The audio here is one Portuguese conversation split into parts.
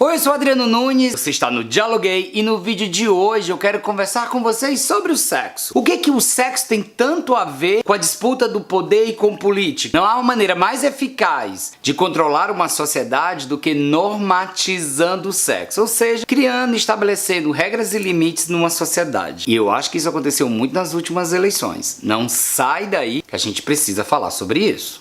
Oi, eu sou Adriano Nunes, você está no Dialoguei e no vídeo de hoje eu quero conversar com vocês sobre o sexo. O que o sexo tem tanto a ver com a disputa do poder e com política? Não há uma maneira mais eficaz de controlar uma sociedade do que normatizando o sexo, ou seja, criando e estabelecendo regras e limites numa sociedade. E eu acho que isso aconteceu muito nas últimas eleições. Não sai daí que a gente precisa falar sobre isso.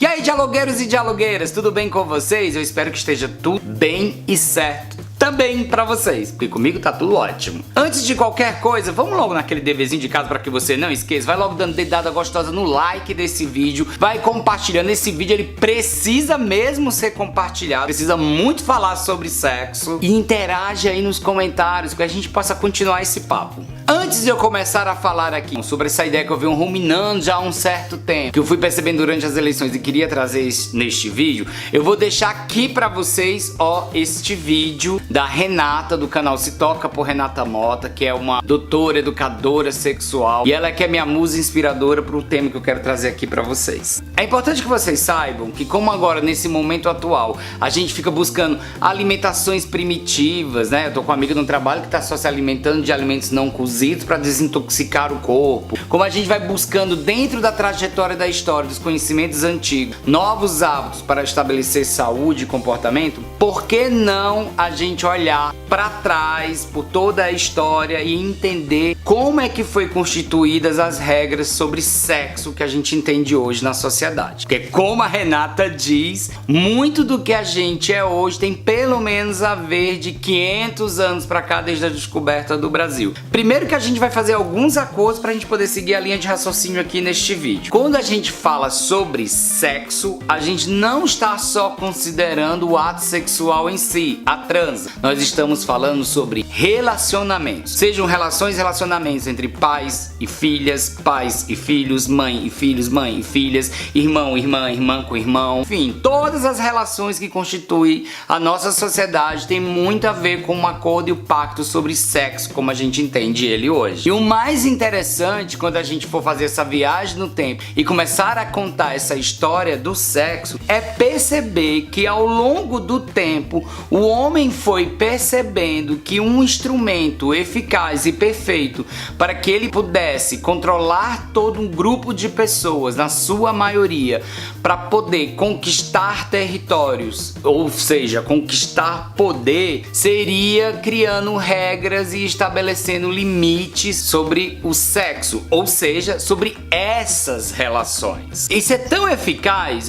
E aí, dialogueiros e dialogueiras, tudo bem com vocês? Eu espero que esteja tudo bem e certo também pra vocês, porque comigo tá tudo ótimo. Antes de qualquer coisa, vamos logo naquele deverzinho de casa pra que você não esqueça. Vai logo dando dedada gostosa no like desse vídeo, vai compartilhando. Esse vídeo ele precisa mesmo ser compartilhado, precisa muito falar sobre sexo. E interage aí nos comentários, que a gente possa continuar esse papo. Antes de eu começar a falar aqui sobre essa ideia que eu venho ruminando já há um certo tempo, que eu fui percebendo durante as eleições e queria trazer neste vídeo, eu vou deixar aqui pra vocês, este vídeo da Renata, do canal Se Toca por Renata Mota, que é uma doutora, educadora sexual, e ela que é minha musa inspiradora pro tema que eu quero trazer aqui pra vocês. É importante que vocês saibam que como agora, nesse momento atual, a gente fica buscando alimentações primitivas, né? Eu tô com uma amiga no trabalho que tá só se alimentando de alimentos não cozidos para desintoxicar o corpo. Como a gente vai buscando dentro da trajetória da história, dos conhecimentos antigos, novos hábitos para estabelecer saúde e comportamento, por que não a gente olhar para trás por toda a história e entender como é que foi constituídas as regras sobre sexo que a gente entende hoje na sociedade? Porque como a Renata diz, muito do que a gente é hoje tem pelo menos a ver de 500 anos para cá desde a descoberta do Brasil. Primeiro que a gente vai fazer alguns acordos para a gente poder seguir a linha de raciocínio aqui neste vídeo. Quando a gente fala sobre sexo, a gente não está só considerando o ato sexual em si, a transa. Nós estamos falando sobre relacionamentos. Sejam relacionamentos entre pais e filhas, pais e filhos, mãe e filhos, mãe e filhas, irmão, irmã, irmã com irmão. Enfim, todas as relações que constituem a nossa sociedade têm muito a ver com um acordo e o pacto sobre sexo, como a gente entende ele hoje. E o mais interessante, quando a gente for fazer essa viagem no tempo e começar a contar essa história do sexo, é perceber que ao longo do tempo o homem foi percebendo que um instrumento eficaz e perfeito para que ele pudesse controlar todo um grupo de pessoas, na sua maioria, para poder conquistar territórios, ou seja, conquistar poder, seria criando regras e estabelecendo limites sobre o sexo, ou seja, sobre essas relações. Isso é tão eficaz,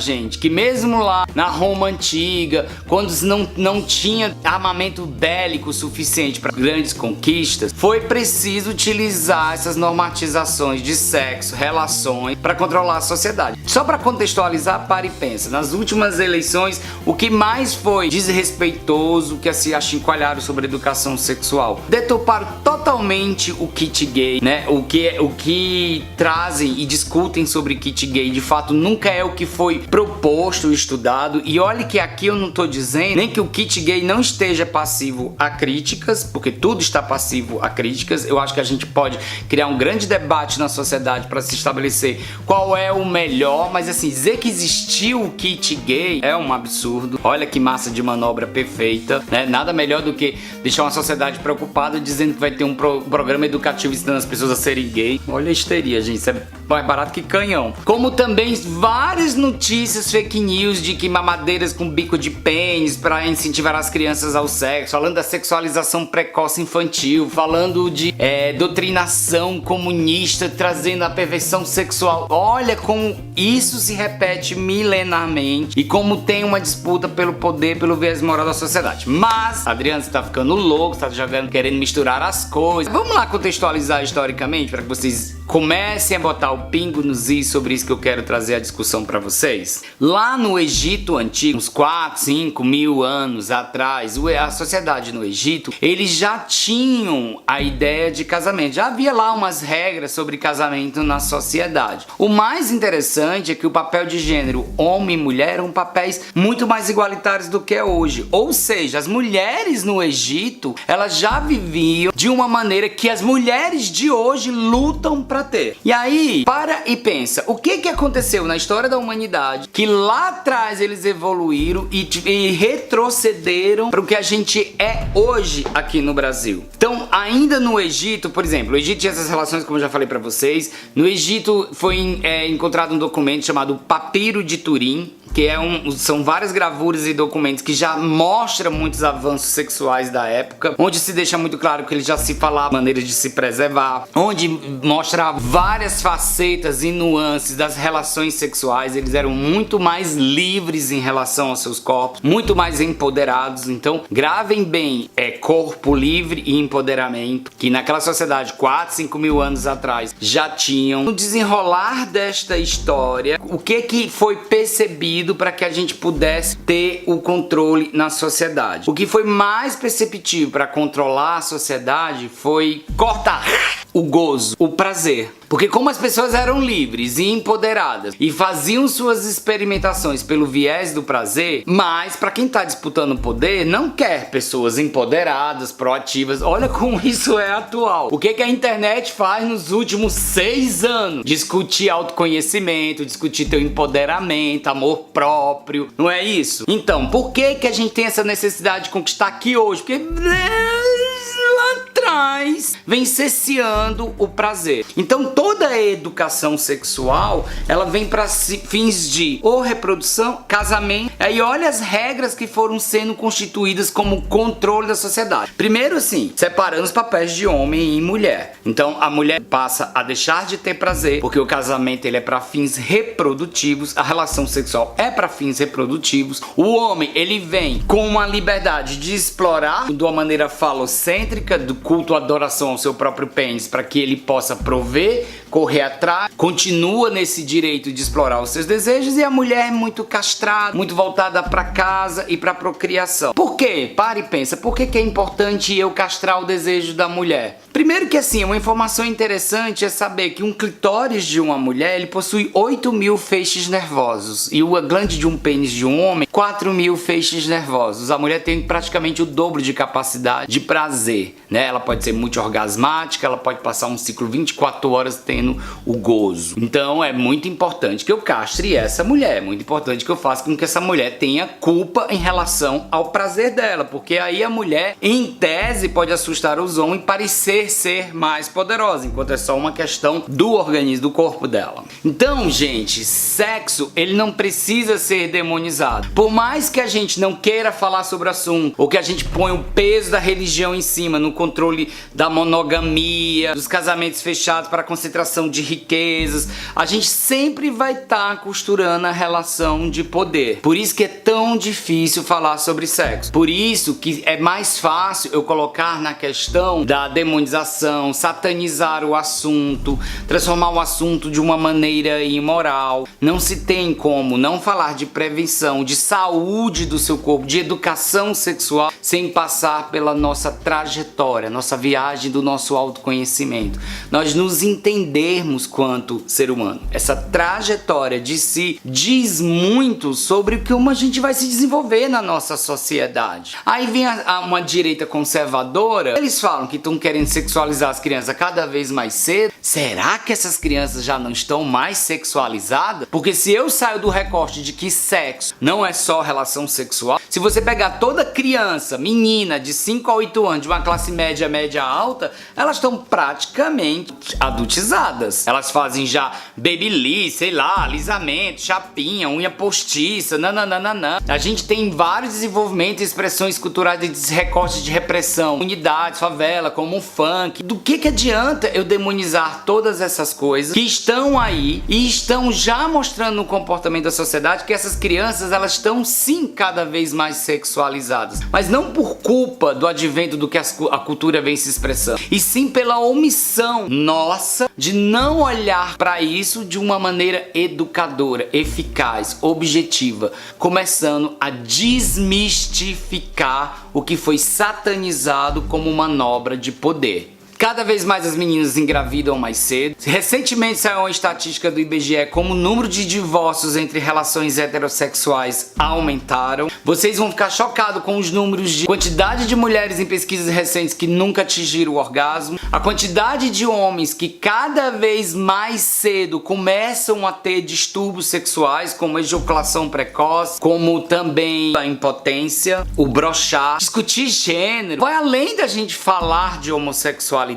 gente, que mesmo lá na Roma antiga, quando não tinha armamento bélico suficiente para grandes conquistas, foi preciso utilizar essas normatizações de sexo, relações, para controlar a sociedade. Só para contextualizar, para e pensa, nas últimas eleições, o que mais foi desrespeitoso que se achincalharam sobre educação sexual? Deturparam totalmente o kit gay, né? O que trazem e discutem sobre kit gay, de fato, nunca é o que foi proposto, estudado. E olha que aqui eu não tô dizendo nem que o kit gay não esteja passivo a críticas, porque tudo está passivo a críticas. Eu acho que a gente pode criar um grande debate na sociedade para se estabelecer qual é o melhor, mas assim, dizer que existiu o kit gay é um absurdo. Olha que massa de manobra perfeita, né? Nada melhor do que deixar uma sociedade preocupada dizendo que vai ter um programa educativo ensinando as pessoas a serem gay. Olha a histeria, gente, isso é mais barato que canhão. Como também várias notícias fake news de que mamadeiras com bico de pênis para incentivar as crianças ao sexo, falando da sexualização precoce infantil, falando de doutrinação comunista, trazendo a perversão sexual. Olha como isso se repete milenarmente e como tem uma disputa pelo poder, pelo viés moral da sociedade. Mas, Adriano, você tá ficando louco, você tá jogando, querendo misturar as coisas. Vamos lá contextualizar historicamente para que vocês comecem a botar o pingo nos is sobre isso que eu quero trazer a discussão para vocês. Lá no Egito antigo, uns 4, 5 mil anos atrás, a sociedade no Egito, eles já tinham a ideia de casamento. Já havia lá umas regras sobre casamento na sociedade. O mais interessante é que o papel de gênero homem e mulher eram papéis muito mais igualitários do que é hoje. Ou seja, as mulheres no Egito, elas já viviam de uma maneira que as mulheres de hoje lutam para debater. E aí, para e pensa, o que aconteceu na história da humanidade que lá atrás eles evoluíram e retrocederam para o que a gente é hoje aqui no Brasil? Então, ainda no Egito, por exemplo, o Egito tinha essas relações, como eu já falei para vocês. No Egito foi encontrado um documento chamado Papiro de Turim, que são várias gravuras e documentos que já mostram muitos avanços sexuais da época, onde se deixa muito claro que ele já se falava maneiras de se preservar, onde mostra várias facetas e nuances das relações sexuais. Eles eram muito mais livres em relação aos seus corpos, muito mais empoderados. Então, gravem bem, corpo livre e empoderamento, que naquela sociedade, 4, 5 mil anos atrás, já tinham. No desenrolar desta história, o que foi percebido para que a gente pudesse ter o controle na sociedade? O que foi mais perceptível para controlar a sociedade foi cortar o gozo, o prazer. Porque como as pessoas eram livres e empoderadas e faziam suas experimentações pelo viés do prazer, mas para quem tá disputando poder, não quer pessoas empoderadas, proativas. Olha como isso é atual. O que a internet faz nos últimos 6 anos? Discutir autoconhecimento, discutir teu empoderamento, amor próprio, não é isso? Então, por que a gente tem essa necessidade de conquistar aqui hoje? Porque lá atrás vem cesseando o prazer. Então toda a educação sexual, ela vem para fins de ou reprodução, casamento. Aí olha as regras que foram sendo constituídas como controle da sociedade. Primeiro assim, separando os papéis de homem e mulher. Então a mulher passa a deixar de ter prazer, porque o casamento ele é para fins reprodutivos, a relação sexual é para fins reprodutivos. O homem, ele vem com uma liberdade de explorar de uma maneira falocêntrica, do culto à adoração ao seu próprio pênis, para que ele possa prover, correr atrás, continua nesse direito de explorar os seus desejos. E a mulher é muito castrada, muito voltada para casa e para procriação. Por quê? Para e pensa, por que é importante eu castrar o desejo da mulher? Primeiro que assim, uma informação interessante é saber que um clitóris de uma mulher, ele possui 8.000 feixes nervosos, e a glande de um pênis de um homem, 4.000 feixes nervosos. A mulher tem praticamente o dobro de capacidade de prazer, né? Ela pode ser multi-orgasmática, ela pode passar um ciclo 24 horas tendo o gozo. Então é muito importante que eu castre essa mulher, é muito importante que eu faça com que essa mulher tenha culpa em relação ao prazer dela, porque aí a mulher, em tese, pode assustar os homens e parecer ser mais poderosa, enquanto é só uma questão do organismo, do corpo dela. Então, gente, sexo, ele não precisa ser demonizado. Por mais que a gente não queira falar sobre o assunto, ou que a gente ponha o peso da religião em cima, no controle da monogamia, dos casamentos fechados para a concentração de riquezas, a gente sempre vai estar costurando a relação de poder. Por isso que é tão difícil falar sobre sexo. Por isso que é mais fácil eu colocar na questão da demonização, satanizar o assunto, transformar o assunto de uma maneira imoral. Não se tem como não falar de prevenção, de saúde do seu corpo, de educação sexual, sem passar pela nossa trajetória, nossa viagem do nosso autoconhecimento. Nós nos entendermos quanto ser humano. Essa trajetória de si diz muito sobre como a gente vai se desenvolver na nossa sociedade. Aí vem uma direita conservadora, eles falam que estão querendo sexualizar as crianças cada vez mais cedo. Será que essas crianças já não estão mais sexualizadas? Porque se eu saio do recorte de que sexo não é só relação sexual, se você pegar toda criança, menina de 5 a 8 anos, de uma classe média, média alta, elas estão praticamente adultizadas. Elas fazem já babyliss, sei lá, alisamento, chapinha, unha postiça, nananana. A gente tem vários desenvolvimentos e expressões culturais de recortes de repressão, unidades, favela, como o funk. Do que adianta eu demonizar todas essas coisas que estão aí e estão já mostrando no comportamento da sociedade que essas crianças, elas estão sim cada vez mais sexualizadas, mas não por culpa do advento do que a cultura vem se expressando, e sim pela omissão nossa de não olhar para isso de uma maneira educadora, eficaz, objetiva, começando a desmistificar o que foi satanizado como manobra de poder. Cada vez mais as meninas engravidam mais cedo. Recentemente saiu uma estatística do IBGE como o número de divórcios entre relações heterossexuais aumentaram. Vocês vão ficar chocados com os números de quantidade de mulheres em pesquisas recentes que nunca atingiram o orgasmo, a quantidade de homens que cada vez mais cedo começam a ter distúrbios sexuais, como ejaculação precoce, como também a impotência, o brochar. Discutir gênero vai além da gente falar de homossexualidade,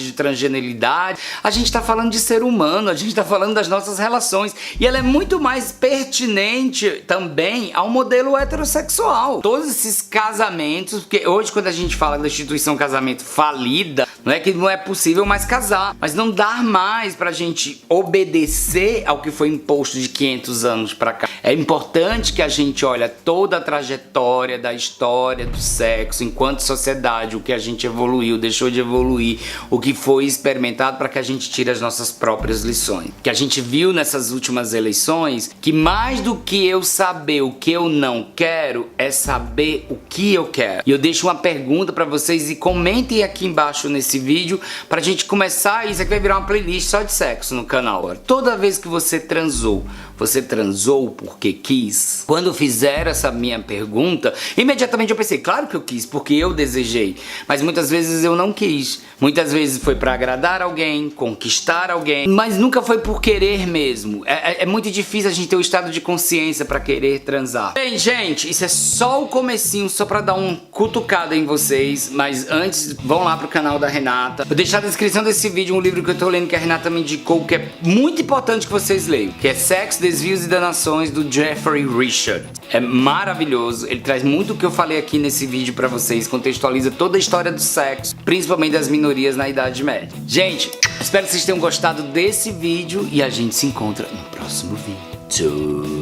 de transgeneridade. A gente tá falando de ser humano, a gente tá falando das nossas relações, e ela é muito mais pertinente também ao modelo heterossexual. Todos esses casamentos, porque hoje quando a gente fala da instituição casamento falida, não é que não é possível mais casar, mas não dá mais pra gente obedecer ao que foi imposto de 500 anos pra cá. É importante que a gente olhe toda a trajetória da história do sexo enquanto sociedade, o que a gente evoluiu, deixou de evoluir, o que foi experimentado, para que a gente tire as nossas próprias lições. Que a gente viu nessas últimas eleições que mais do que eu saber o que eu não quero é saber o que eu quero. E eu deixo uma pergunta pra vocês e comentem aqui embaixo nesse vídeo pra gente começar. Isso aqui vai virar uma playlist só de sexo no canal. Toda vez que você transou porque quis? Quando fizeram essa minha pergunta, imediatamente eu pensei, claro que eu quis, porque eu desejei. Mas muitas vezes eu não quis. Muitas vezes foi pra agradar alguém, conquistar alguém, mas nunca foi por querer mesmo. É muito difícil a gente ter o estado de consciência pra querer transar. Bem, gente, isso é só o comecinho, só pra dar uma cutucada em vocês. Mas antes, vão lá pro canal da Renata. Vou deixar na descrição desse vídeo um livro que eu tô lendo, que a Renata me indicou, que é muito importante que vocês leiam, que é Sexo, Desvios e Danações, do Jeffrey Richard. É maravilhoso, ele traz muito o que eu falei aqui nesse vídeo pra vocês, contextualiza toda a história do sexo, principalmente das minorias na Idade Média. Gente, espero que vocês tenham gostado desse vídeo e a gente se encontra no próximo vídeo. Tchau!